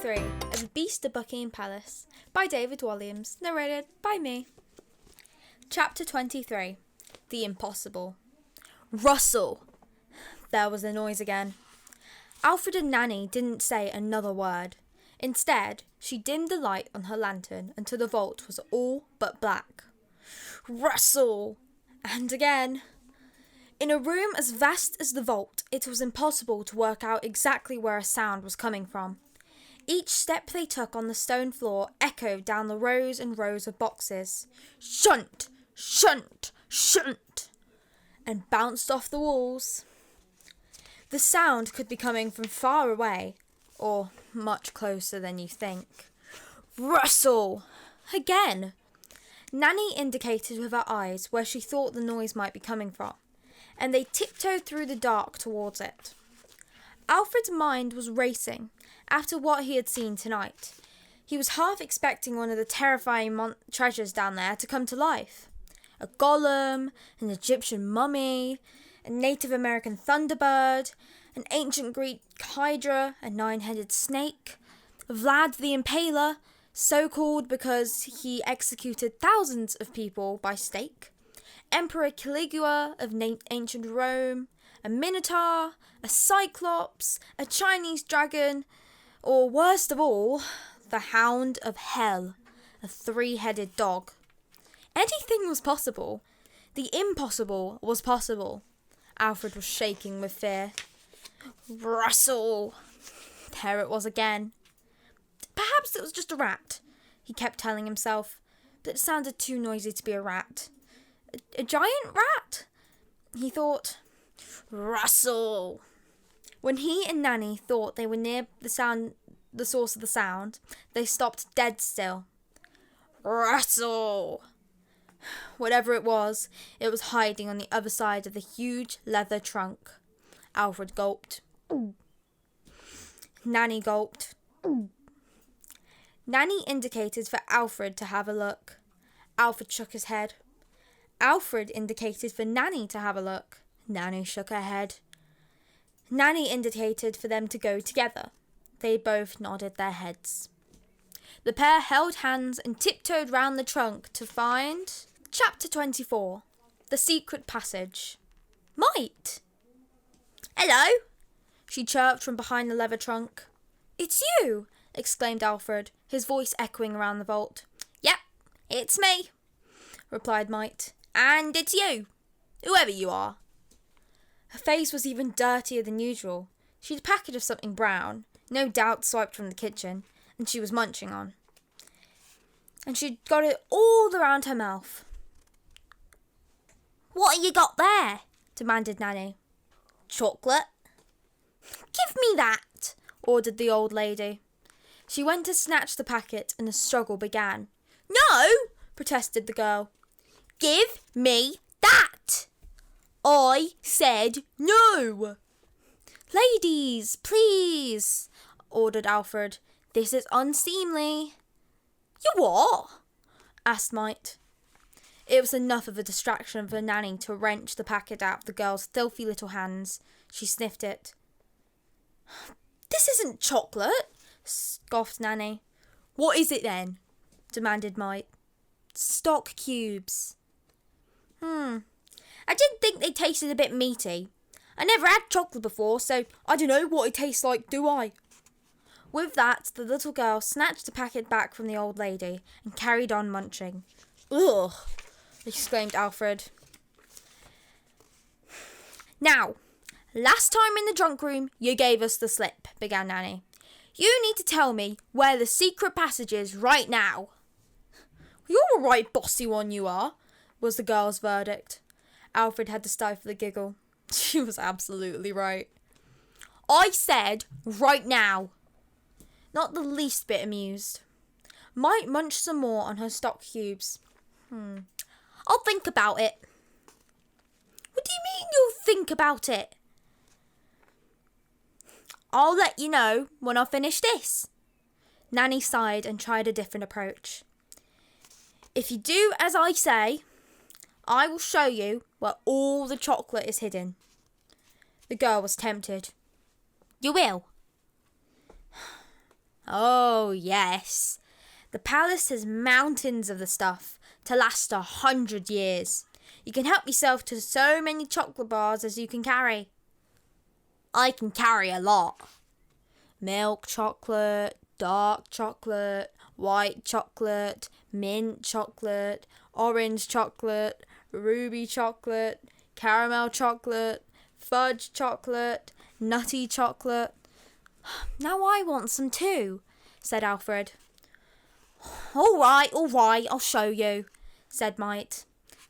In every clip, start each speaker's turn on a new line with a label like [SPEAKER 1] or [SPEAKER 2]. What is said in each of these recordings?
[SPEAKER 1] 3 of The Beast of Buckingham Palace by David Walliams, narrated by me. Chapter 23. The Impossible. Rustle! There was the noise again. Alfred and Nanny didn't say another word. Instead, she dimmed the light on her lantern until the vault was all but black. Rustle! And again. In a room as vast as the vault, it was impossible to work out exactly where a sound was coming from. Each step they took on the stone floor echoed down the rows and rows of boxes. Shunt! Shunt! Shunt! And bounced off the walls. The sound could be coming from far away, or much closer than you think. Rustle! Again! Nanny indicated with her eyes where she thought the noise might be coming from, and they tiptoed through the dark towards it. Alfred's mind was racing after what he had seen tonight. He was half expecting one of the terrifying treasures down there to come to life. A golem, an Egyptian mummy, a Native American thunderbird, an ancient Greek hydra, a 9-headed snake, Vlad the Impaler, so called because he executed thousands of people by stake, Emperor Caligula of ancient Rome, a minotaur, a cyclops, a Chinese dragon, or worst of all, the Hound of Hell, a 3-headed dog. Anything was possible. The impossible was possible. Alfred was shaking with fear. Rustle! There it was again. Perhaps it was just a rat, he kept telling himself, but it sounded too noisy to be a rat. A giant rat? He thought. Rustle! When he and Nanny thought they were near the source of the sound, they stopped dead still. Rustle! Whatever it was hiding on the other side of the huge leather trunk. Alfred gulped. Nanny gulped. Nanny indicated for Alfred to have a look. Alfred shook his head. Alfred indicated for Nanny to have a look. Nanny shook her head. Nanny indicated for them to go together. They both nodded their heads. The pair held hands and tiptoed round the trunk to find... Chapter 24. The Secret Passage. Mite! Hello! She chirped from behind the leather trunk. It's you! Exclaimed Alfred, his voice echoing around the vault. Yep, it's me, replied Mite. And it's you, whoever you are. Her face was even dirtier than usual. She had a packet of something brown, no doubt swiped from the kitchen, and she was munching on. And she'd got it all around her mouth. What have you got there? Demanded Nanny. Chocolate. Give me that, ordered the old lady. She went to snatch the packet and a struggle began. No, protested the girl. Give me that! I said no! Ladies, please, ordered Alfred. This is unseemly. You what? Asked Mite. It was enough of a distraction for Nanny to wrench the packet out of the girl's filthy little hands. She sniffed it. This isn't chocolate, scoffed Nanny. What is it then? Demanded Mite. Stock cubes. I did think they tasted a bit meaty. I never had chocolate before, so I don't know what it tastes like, do I? With that, the little girl snatched the packet back from the old lady and carried on munching. Ugh! Exclaimed Alfred. Now, last time in the drunk room, you gave us the slip, began Nanny. You need to tell me where the secret passage is right now. You're a right bossy one, you are, was the girl's verdict. Alfred had to stifle a giggle. She was absolutely right. I said right now. Not the least bit amused. Might munch some more on her stock cubes. I'll think about it. What do you mean you'll think about it? I'll let you know when I finish this. Nanny sighed and tried a different approach. If you do as I say, I will show you where all the chocolate is hidden. The girl was tempted. You will? Oh, yes. The palace has mountains of the stuff to last 100 years. You can help yourself to so many chocolate bars as you can carry. I can carry a lot. Milk chocolate, dark chocolate, white chocolate, mint chocolate, orange chocolate, ruby chocolate, caramel chocolate, fudge chocolate, nutty chocolate. Now I want some too, said Alfred. All right, I'll show you, said Mite.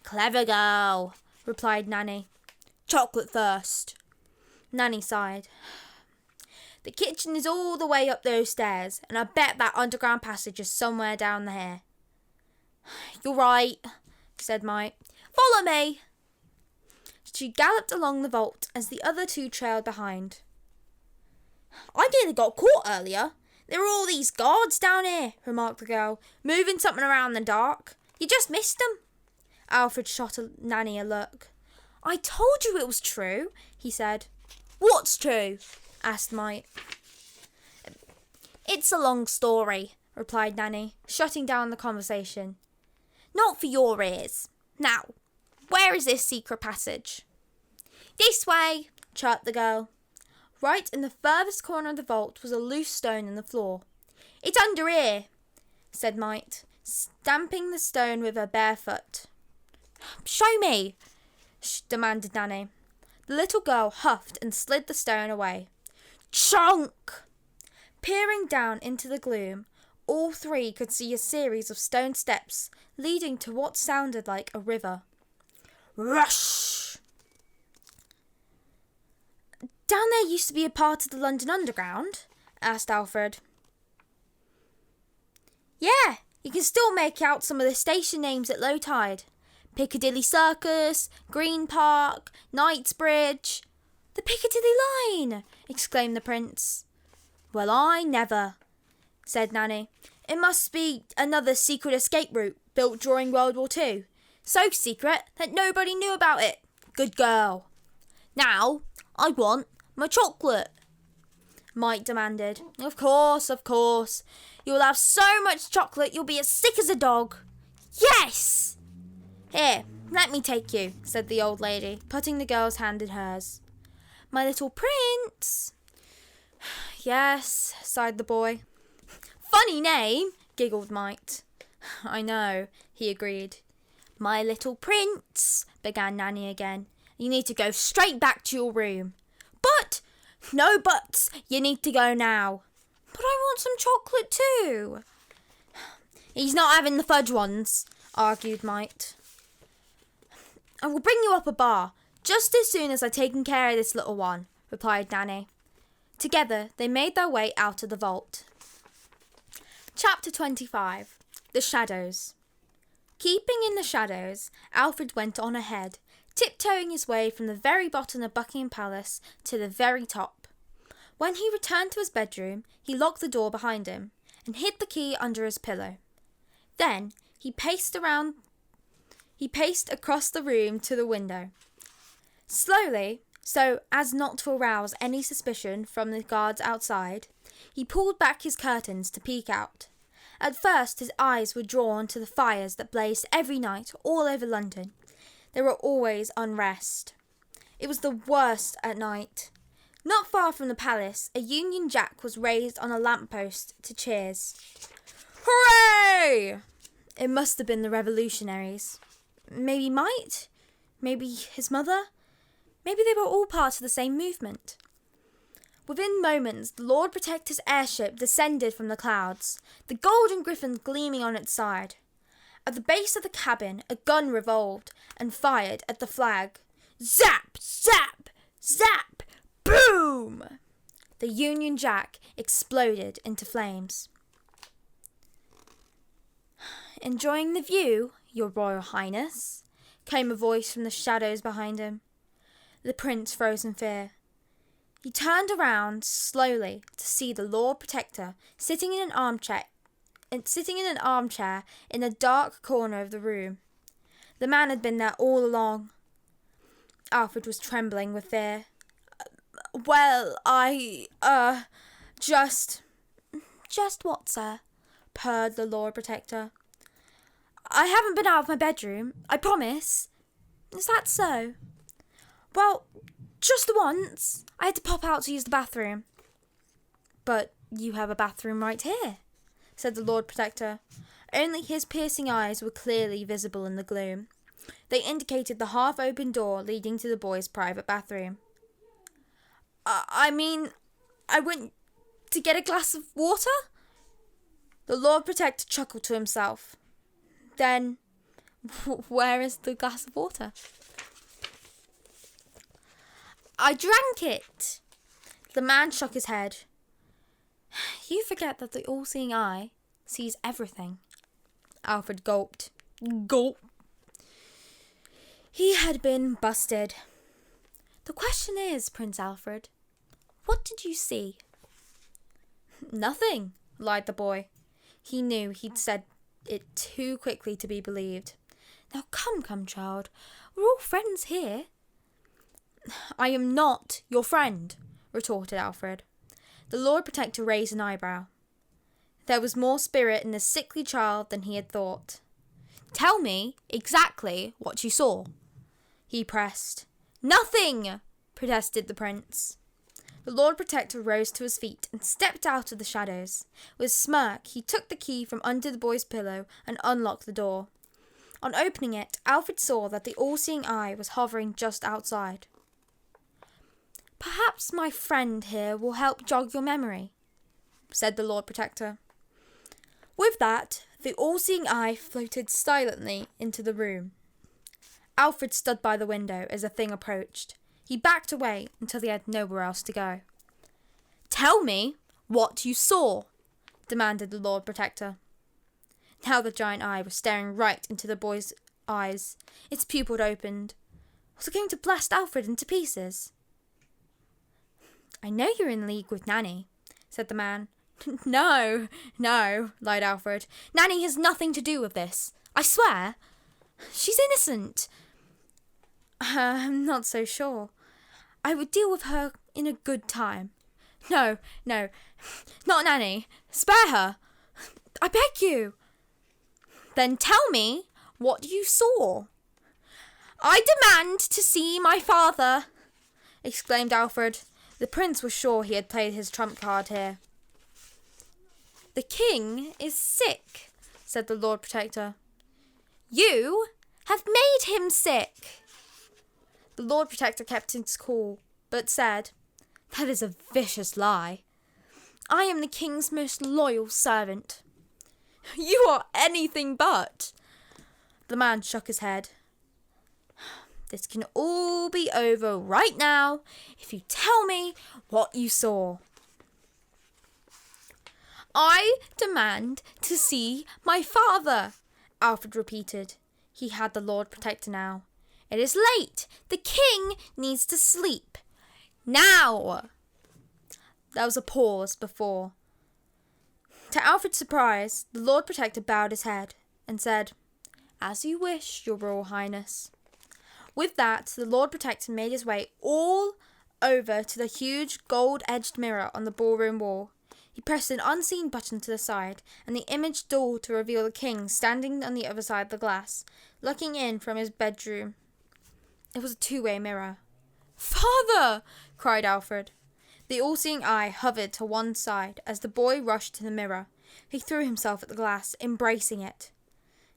[SPEAKER 1] Clever girl, replied Nanny. Chocolate first. Nanny sighed. The kitchen is all the way up those stairs, and I bet that underground passage is somewhere down here. You're right, said Mite. Follow me. She galloped along the vault as the other two trailed behind. I nearly got caught earlier. There were all these guards down here, remarked the girl, moving something around in the dark. You just missed them. Alfred shot Nanny a look. I told you it was true, he said. What's true? Asked Mite. It's a long story, replied Nanny, shutting down the conversation. Not for your ears. Now, where is this secret passage? This way, chirped the girl. Right in the furthest corner of the vault was a loose stone in the floor. It's under here, said Mite, stamping the stone with her bare foot. Show me, demanded Nanny. The little girl huffed and slid the stone away. Chunk! Peering down into the gloom, all three could see a series of stone steps leading to what sounded like a river. Rush! Down there used to be a part of the London Underground? Asked Alfred. Yeah, you can still make out some of the station names at low tide. Piccadilly Circus, Green Park, Knightsbridge. The Piccadilly Line! Exclaimed the Prince. Well, I never, said Nanny. It must be another secret escape route built during World War II. So secret that nobody knew about it. Good girl. Now, I want my chocolate, Mite demanded. Of course. You'll have so much chocolate you'll be as sick as a dog. Yes! Here, let me take you, said the old lady, putting the girl's hand in hers. My little prince. Yes, sighed the boy. Funny name, giggled Mite. I know, he agreed. My little prince, began Nanny again. You need to go straight back to your room. But, no buts, you need to go now. But I want some chocolate too. He's not having the fudge ones, argued Mite. I will bring you up a bar, just as soon as I've taken care of this little one, replied Nanny. Together, they made their way out of the vault. Chapter 25. The Shadows. Keeping in the shadows, Alfred went on ahead, tiptoeing his way from the very bottom of Buckingham Palace to the very top. When he returned to his bedroom, he locked the door behind him and hid the key under his pillow. Then he paced across the room to the window. Slowly, so as not to arouse any suspicion from the guards outside, he pulled back his curtains to peek out. At first his eyes were drawn to the fires that blazed every night all over London. There were always unrest. It was the worst at night. Not far from the palace, a Union Jack was raised on a lamppost to cheers. Hooray! It must have been the revolutionaries. Maybe Mite? Maybe his mother? Maybe they were all part of the same movement. Within moments, the Lord Protector's airship descended from the clouds, the golden griffin gleaming on its side. At the base of the cabin, a gun revolved and fired at the flag. Zap! Zap! Zap! Boom! The Union Jack exploded into flames. Enjoying the view, Your Royal Highness? Came a voice from the shadows behind him. The prince froze in fear. He turned around slowly to see the Lord Protector sitting in an armchair in a dark corner of the room. The man had been there all along. Alfred was trembling with fear. Well, just Just what, sir? Purred the Lord Protector. I haven't been out of my bedroom, I promise. Is that so? Well, just the once. I had to pop out to use the bathroom. But you have a bathroom right here, said the Lord Protector. Only his piercing eyes were clearly visible in the gloom. They indicated the half-open door leading to the boys' private bathroom. I went to get a glass of water? The Lord Protector chuckled to himself. Then, where is the glass of water? I drank it. The man shook his head. You forget that the all-seeing eye sees everything. Alfred gulped. Gulp. He had been busted. The question is, Prince Alfred, what did you see? Nothing, lied the boy. He knew he'd said it too quickly to be believed. Now come, child. We're all friends here. I am not your friend, retorted Alfred. The Lord Protector raised an eyebrow. There was more spirit in the sickly child than he had thought. Tell me exactly what you saw, he pressed. Nothing, protested the prince. The Lord Protector rose to his feet and stepped out of the shadows. With a smirk, he took the key from under the boy's pillow and unlocked the door. On opening it, Alfred saw that the all-seeing eye was hovering just outside. Perhaps my friend here will help jog your memory, said the Lord Protector. With that, the all-seeing eye floated silently into the room. Alfred stood by the window as the thing approached. He backed away until he had nowhere else to go. Tell me what you saw, demanded the Lord Protector. Now the giant eye was staring right into the boy's eyes. Its pupil opened. Was it going to blast Alfred into pieces? I know you're in league with Nanny, said the man. No, lied Alfred. Nanny has nothing to do with this. I swear. She's innocent. I'm not so sure. I would deal with her in a good time. No, not Nanny. Spare her. I beg you. Then tell me what you saw. I demand to see my father, exclaimed Alfred. The prince was sure he had played his trump card here. The king is sick, said the Lord Protector. You have made him sick. The Lord Protector kept his cool, but said, That is a vicious lie. I am the king's most loyal servant. You are anything but. The man shook his head. This can all be over right now if you tell me what you saw. I demand to see my father, Alfred repeated. He had the Lord Protector now. It is late. The king needs to sleep. Now! There was a pause before. To Alfred's surprise, the Lord Protector bowed his head and said, As you wish, your Royal Highness. With that, the Lord Protector made his way all over to the huge gold-edged mirror on the ballroom wall. He pressed an unseen button to the side, and the image dulled to reveal the king standing on the other side of the glass, looking in from his bedroom. It was a two-way mirror. Father! Cried Alfred. The all-seeing eye hovered to one side as the boy rushed to the mirror. He threw himself at the glass, embracing it.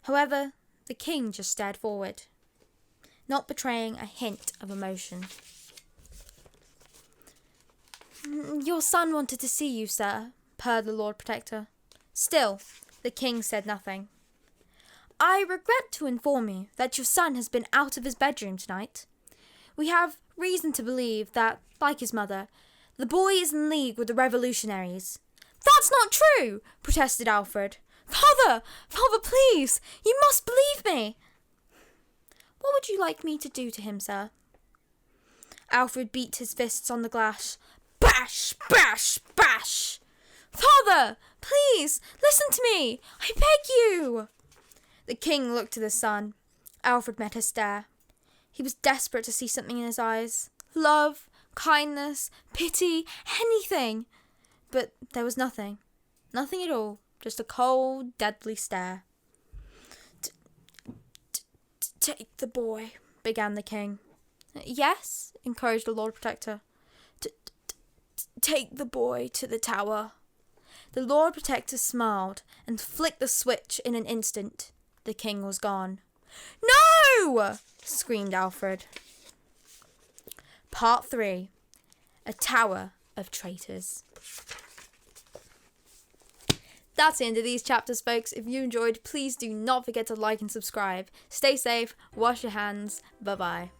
[SPEAKER 1] However, the king just stared forward, not betraying a hint of emotion. Your son wanted to see you, sir, purred the Lord Protector. Still, the king said nothing. I regret to inform you that your son has been out of his bedroom tonight. We have reason to believe that, like his mother, the boy is in league with the revolutionaries. That's not true, protested Alfred. Father, please, you must believe me. What would you like me to do to him, sir? Alfred beat his fists on the glass. Bash, bash, bash! Father, please, listen to me! I beg you! The king looked to the son. Alfred met his stare. He was desperate to see something in his eyes. Love, kindness, pity, anything. But there was nothing. Nothing at all. Just a cold, deadly stare. Take the boy, began the king. Yes, encouraged the Lord Protector. Take the boy to the tower. The Lord Protector smiled and flicked the switch in an instant. The king was gone. No! Screamed Alfred. Part 3. A Tower of Traitors. That's the end of these chapters, folks. If you enjoyed, please do not forget to like and subscribe. Stay safe, wash your hands. Bye-bye.